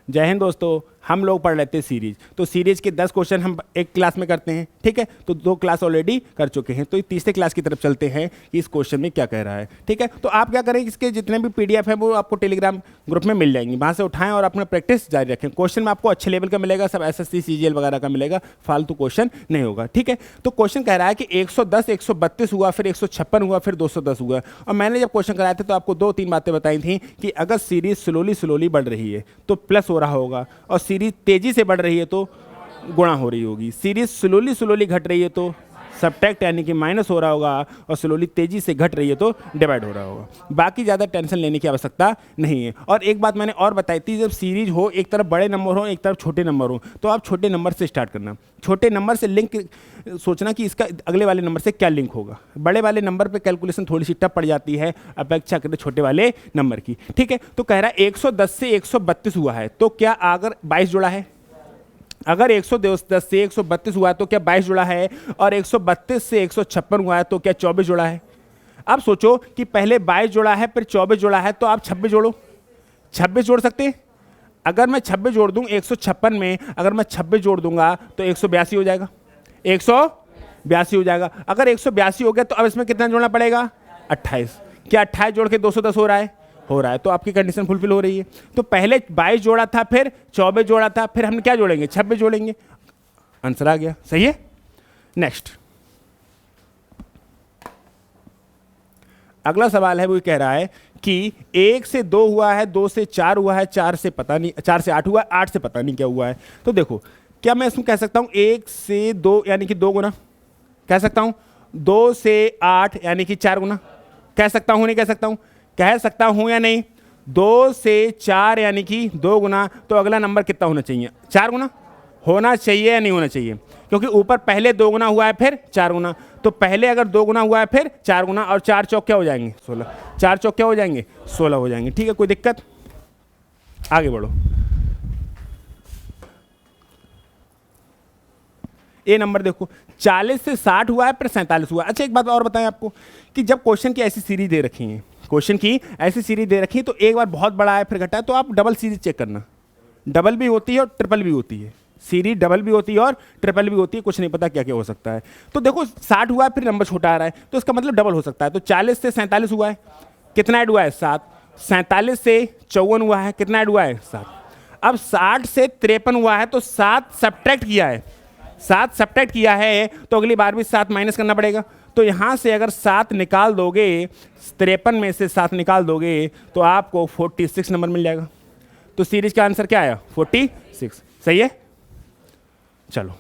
जय हिंद दोस्तों, हम लोग पढ़ लेते हैं सीरीज। तो सीरीज के 10 क्वेश्चन हम एक क्लास में करते हैं, ठीक है। तो 2 क्लास ऑलरेडी कर चुके हैं, तो ये तीसरे क्लास की तरफ चलते हैं कि इस क्वेश्चन में क्या कह रहा है, ठीक है। तो आप क्या करें, इसके जितने भी पीडीएफ है वो आपको टेलीग्राम ग्रुप में मिल जाएंगी, वहाँ से उठाएं और अपना प्रैक्टिस जारी रखें। क्वेश्चन में आपको अच्छे लेवल का मिलेगा, सब एसएससी सीजीएल वगैरह का मिलेगा, फालतू क्वेश्चन नहीं होगा, ठीक है। तो क्वेश्चन कह रहा है कि 110 132 हुआ, फिर 156 हुआ, फिर 210 हुआ। और मैंने जब क्वेश्चन कराए थे तो आपको 2-3 बातें बताई थी कि अगर सीरीज स्लोली बढ़ रही है तो प्लस हो रहा होगा, और सीरीज तेजी से बढ़ रही है तो गुणा हो रही होगी। सीरीज स्लोली घट रही है तो सब्ट्रैक्ट यानी कि माइनस हो रहा होगा, और स्लोली तेजी से घट रही है तो डिवाइड हो रहा होगा। बाकी ज़्यादा टेंशन लेने की आवश्यकता नहीं है। और एक बात मैंने और बताई थी, जब सीरीज हो, एक तरफ बड़े नंबर हो, एक तरफ छोटे नंबर हो, तो आप छोटे नंबर से स्टार्ट करना। छोटे नंबर से लिंक सोचना कि इसका अगले वाले नंबर से क्या लिंक होगा। बड़े वाले नंबर पे कैलकुलेशन थोड़ी सी टफ पड़ जाती है अपेक्षा करते छोटे वाले नंबर की, ठीक है। तो कह रहा है 110 से 132 हुआ है, तो क्या अगर 22 जुड़ा है, अगर 110 से 132 हुआ है तो क्या 22 जुड़ा है, और 132 से 156 हुआ है तो क्या 24 जुड़ा है। अब सोचो कि पहले 22 जुड़ा है फिर 24 जुड़ा है, तो आप 26 जोड़ो। 26 जोड़ सकते हैं। अगर मैं 26 जोड़ दूं 156 में, अगर मैं 26 जोड़ दूंगा तो 182 हो जाएगा, 182 हो जाएगा। अगर 182 हो गया तो अब इसमें कितना जोड़ना पड़ेगा, 28। क्या 28 जोड़ के 210 हो रहा है, हो रहा है। तो आपकी कंडीशन फुलफिल हो रही है। तो पहले 22 जोड़ा था, फिर 24 जोड़ा था, फिर हम क्या जोड़ेंगे, 26 जोड़ेंगे। आंसर आ गया, सही है। नेक्स्ट अगला सवाल है, वो कह रहा है कि 1 से 2 हुआ है, 2 से 4 हुआ है, 4 से पता नहीं, 4 से 8 हुआ है, 8 से पता नहीं क्या हुआ है। तो देखो, क्या मैं इसमें कह सकता हूं 1 से 2 यानी कि 2 गुना, कह सकता हूं 2 से 8 यानी कि 4 गुना, कह सकता हूं नहीं कह सकता हूं, कह सकता हूं या नहीं। 2 से 4 यानी कि 2 गुना, तो अगला नंबर कितना होना चाहिए, 4 गुना होना चाहिए या नहीं होना चाहिए, क्योंकि ऊपर पहले 2 गुना हुआ है फिर 4 गुना। तो पहले अगर 2 गुना हुआ है फिर 4 गुना, और 4 चौक क्या हो जाएंगे, 16। 4 चौक क्या हो जाएंगे, 16 हो जाएंगे, ठीक है। कोई दिक्कत, आगे बढ़ो। ये नंबर देखो, 40 से 60 हुआ है फिर 47 हुआ है। अच्छा एक बात और बताएं आपको कि जब क्वेश्चन की ऐसी सीरीज दे रखी है, क्वेश्चन की ऐसी सीरीज दे रखी है, तो एक बार बहुत बड़ा है फिर घटा है, तो आप डबल सीरीज चेक करना। डबल भी होती है और ट्रिपल भी होती है, सीरीज डबल भी होती है और ट्रिपल भी होती है, कुछ नहीं पता क्या क्या हो सकता है। तो देखो 60 हुआ है फिर नंबर छोटा आ रहा है, तो इसका मतलब डबल हो सकता है। तो 40 से 47 हुआ है, कितना ऐड हुआ है, 7। 47 से 54 हुआ है, कितना ऐड हुआ है, 7। अब 60 से 53 हुआ है, तो 7 सब्ट्रैक्ट किया है, 7 सब्ट्रैक्ट किया है, तो अगली बार भी 7 माइनस करना पड़ेगा। तो यहां से अगर 7 निकाल दोगे, 53 में से 7 निकाल दोगे, तो आपको 46 नंबर मिल जाएगा। तो सीरीज का आंसर क्या आया, 46, सही है। चलो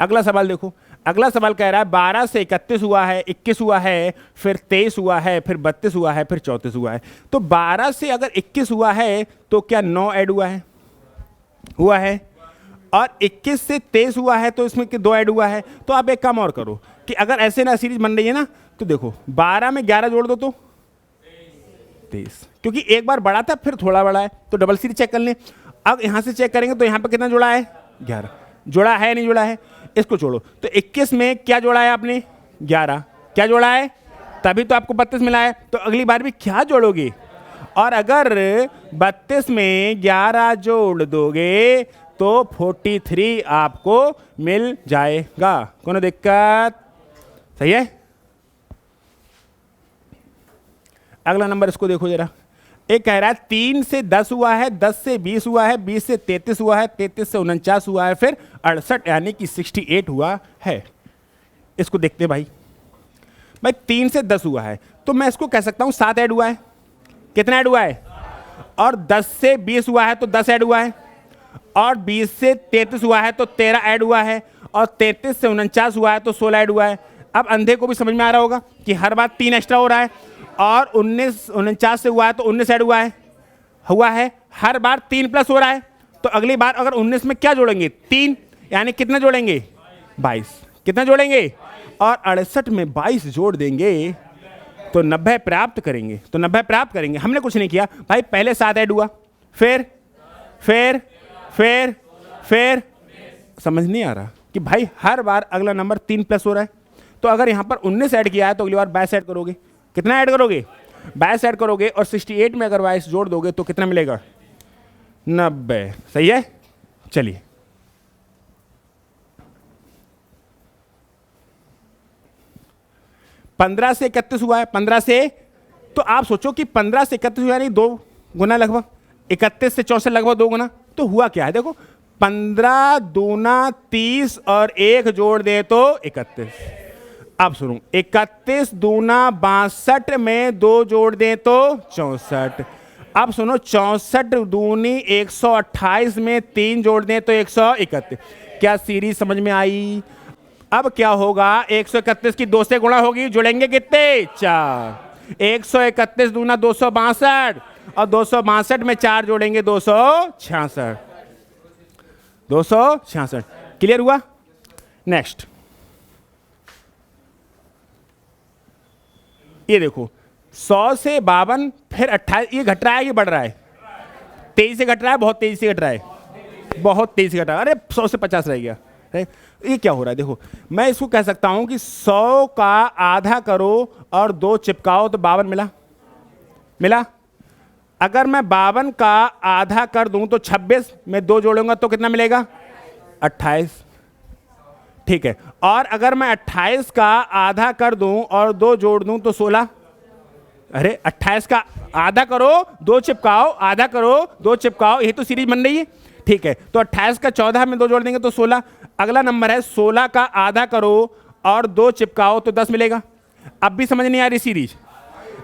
अगला सवाल देखो। अगला सवाल कह रहा है 12 से 31 हुआ है, 21 हुआ है, फिर 23 हुआ है, फिर 32 हुआ है, फिर 34 हुआ है। तो 12 से अगर 21 हुआ है तो क्या 9 ऐड हुआ है, हुआ है, और 21 से 23 हुआ है तो इसमें 2 ऐड हुआ है। तो आप एक काम और करो कि अगर ऐसे ना सीरीज बन रही है ना, तो देखो 12 में 11 जोड़ दो तो 23, क्योंकि एक बार बड़ा था फिर थोड़ा बड़ा है, तो डबल सीरीज चेक कर लें। अब यहां से चेक करेंगे तो यहां पर कितना जोड़ा है, 11 जोड़ा है, नहीं जोड़ा है, इसको छोड़ो। तो 21 में क्या जोड़ा है आपने, 11, क्या जोड़ा है, तभी तो आपको 32 मिला है। तो अगली बार भी क्या जोड़ोगे, और अगर 32 में 11 जोड़ दोगे तो 43 आपको मिल जाएगा, कोनो दिक्कत, सही है। अगला नंबर इसको देखो जरा। एक कह रहा है 3 से 10 हुआ है, 10 से 20 हुआ है, 20 से 33 हुआ है, 33 से 49 हुआ है, फिर 68 यानी कि 68 हुआ है। इसको देखते हैं भाई। 3 से 10 हुआ है तो मैं इसको कह सकता हूं 7 ऐड हुआ है, कितना ऐड हुआ है, और 10 से 20 हुआ है तो 10 ऐड हुआ है, और 20 से 33 हुआ है तो 13 ऐड हुआ है, और 33 से 49 हुआ है तो 16 ऐड हुआ है। अब अंधे को भी समझ में आ रहा होगा कि हर बार 3 एक्स्ट्रा हो रहा है, और 49 से हुआ है तो 19 ऐड हुआ है, हर बार 3 प्लस हो रहा है। तो अगली बार अगर 19 में क्या जोड़ेंगे, 3, यानी कितना जोड़ेंगे, 22, कितना जोड़ेंगे, और 68 में 22 जोड़ देंगे तो 90 प्राप्त करेंगे। तो 90 प्राप्त करेंगे। हमने कुछ नहीं किया भाई, पहले 7 ऐड हुआ, फिर समझ नहीं आ रहा कि भाई हर बार अगला नंबर 3 प्लस हो रहा है। तो अगर यहां पर 19 ऐड किया है तो अगली बार 22 ऐड करोगे, कितना ऐड करोगे, बाय साइड करोगे और 68 में अगर y जोड़ दोगे तो कितना मिलेगा? 90। सही है। चलिए पंद्रह से 31 हुआ है, 15 से, तो आप सोचो कि 15 से 31 हुआ यानी 2 गुना लगभग, 31 से 64 लगभग 2 गुना, तो हुआ क्या है देखो 15 दूना 30 और 1 जोड़ दे तो 31। अब सुनो 31 दूना 62 में 2 जोड़ दे तो 64। अब सुनो 64 दूनी 128 में 3 जोड़ दें तो 131। क्या सीरीज समझ में आई? अब क्या होगा 131 की 2 से गुणा होगी, जुड़ेंगे कितने? 4। 131 दूना 262 और 262 में 4 जोड़ेंगे 266। 266। क्लियर हुआ? नेक्स्ट ये देखो 100 से 52 फिर 28, ये घट रहा है कि बढ़ रहा है? तेजी से घट रहा है, बहुत तेजी से घट रहा है, बहुत तेजी से घट रहा है। अरे 100 से 50 रह गया। ये क्या हो रहा है देखो, मैं इसको कह सकता हूं कि 100 का आधा करो और 2 चिपकाओ तो 52 मिला। मिला। अगर मैं 52 का आधा कर दूं तो 26 में 2 जोड़ूंगा तो कितना मिलेगा? 28। ठीक है। और अगर मैं 28 का आधा कर दूं और 2 जोड़ दूं तो 16। अरे 28 का आधा करो 2 चिपकाओ, आधा करो 2 चिपकाओ, यही तो सीरीज बन रही है। ठीक है, तो 28 का 14 में 2 जोड़ देंगे तो 16। अगला नंबर है 16 का आधा करो और 2 चिपकाओ तो 10 मिलेगा। अब भी समझ नहीं आ रही सीरीज।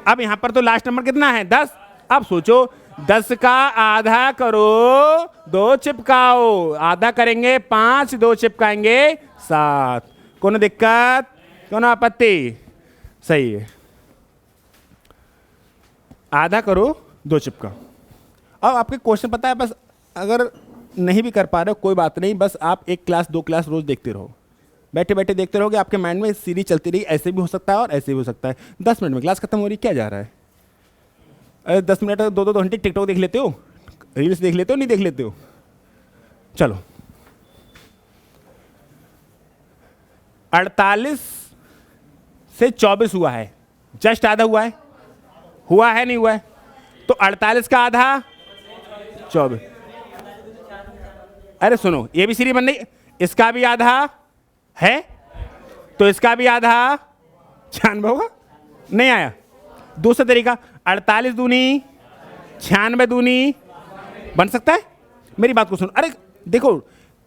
अब यहां पर तो लास्ट नंबर कितना है? 10। अब सोचो 10 का आधा करो 2 चिपकाओ, आधा करेंगे 5, 2 चिपकाएंगे 7। कोनो दिक्कत, कोनो आपत्ति? सही है। आधा करो 2 चिपकाओ। अब आपके क्वेश्चन पता है, बस अगर नहीं भी कर पा रहे हो कोई बात नहीं, बस आप 1 क्लास 2 क्लास रोज देखते रहो, बैठे बैठे देखते रहोगे, आपके माइंड में सीरीज चलती रही। ऐसे भी हो सकता है और ऐसे भी हो सकता है। 10 मिनट में क्लास खत्म हो रही, क्या जा रहा है? अरे 10 मिनट 2-2 घंटे टिकटॉक देख लेते हो, रील्स देख लेते हो, नहीं देख लेते हो? चलो 48 से 24 हुआ है, जस्ट आधा हुआ है। हुआ है नहीं हुआ है? तो 48 का आधा 24। अरे सुनो, ये भी सीरीज बन रही, इसका भी आधा है तो इसका भी आधा 96 होगा। नहीं आया? दूसरा तरीका 48 दूनी 96 दूनी बन सकता है। मेरी बात को सुनो। अरे देखो,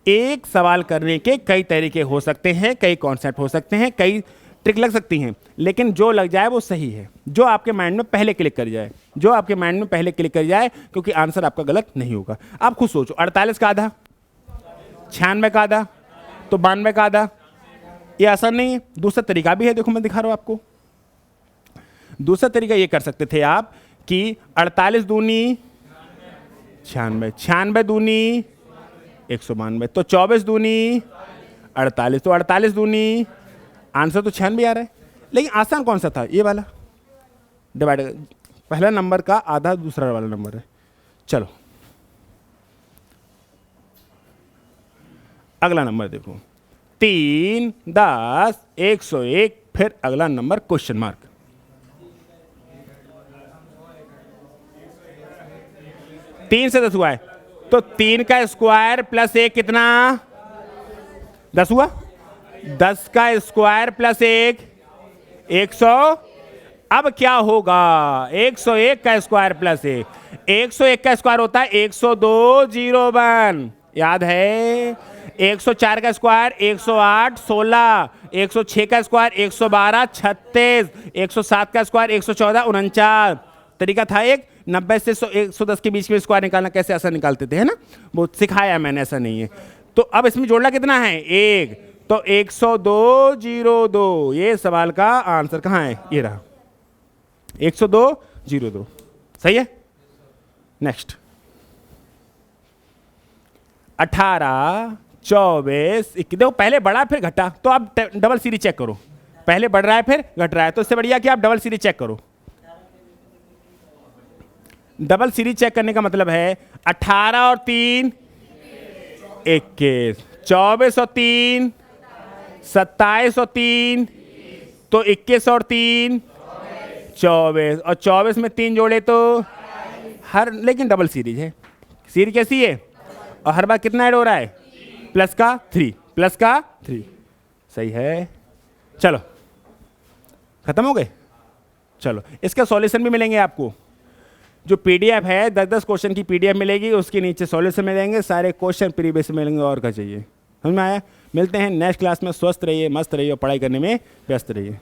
एक सवाल करने के कई तरीके हो सकते हैं, कई कॉन्सेप्ट हो सकते हैं, कई ट्रिक लग सकती हैं, लेकिन जो लग जाए वो सही है, जो आपके माइंड में पहले क्लिक कर जाए, जो आपके माइंड में पहले क्लिक कर जाए, क्योंकि आंसर आपका गलत नहीं होगा। आप खुद सोचो 48 का आधा 96 का आधा तो 92 का आधा, ये आसान नहीं है। दूसरा तरीका भी है, देखो मैं दिखा रहा हूं आपको। दूसरा तरीका ये कर सकते थे आप कि 48 दूनी 96, 96 दूनी 192, तो 24 दूनी 48, तो 48 दूनी, आंसर तो 96 आ रहा है। लेकिन आसान कौन सा था? ये वाला डिवाइड, पहला नंबर का आधा दूसरा वाला नंबर है। चलो अगला नंबर देखो, 3, 10, 101, फिर अगला नंबर क्वेश्चन मार्क। 3 से 10 हुआ है तो 3 का स्क्वायर प्लस 1 कितना? 10 हुआ। 10 का स्क्वायर प्लस 1 100। अब क्या होगा? 101 का स्क्वायर प्लस 1, 101 का स्क्वायर होता है 102 01, याद है? 104 का स्क्वायर 108 16, 106 का स्क्वायर 112 36, 107 का स्क्वायर 114 49। तरीका था एक, 90 से 110 के बीच में स्क्वायर निकालना कैसे आसान निकालते थे, है ना? वो सिखाया मैंने, ऐसा नहीं है। तो अब इसमें जोड़ना कितना है? 1, तो 102 02। ये सवाल का आंसर कहाँ है? ये रहा 102 02। सही है। नेक्स्ट 18 24 21। देखो पहले बढ़ा फिर घटा, तो आप डबल सीरीज चेक करो। पहले बढ़ रहा है फिर घट रहा है, तो इससे बढ़िया कि आप डबल सीरीज चेक करो। डबल सीरीज चेक करने का मतलब है 18 और 3 21, 24 और 3 27 और 3, तो 21 और 3 24, और 24 में 3 जोड़े तो हर, लेकिन डबल सीरीज है, सीरीज कैसी है, और हर बार कितना ऐड हो रहा है, प्लस का 3, प्लस का 3, सही है। चलो खत्म हो गए। चलो इसका सॉल्यूशन भी मिलेंगे आपको, जो पीडीएफ है 10-10 क्वेश्चन की पीडीएफ मिलेगी, उसके नीचे सॉल्यूशन मिलेंगे, सारे क्वेश्चन प्रीवियस मिलेंगे, और क्या चाहिए। समझ में आया। मिलते हैं नेक्स्ट क्लास में, स्वस्थ रहिए, मस्त रहिए और पढ़ाई करने में व्यस्त रहिए।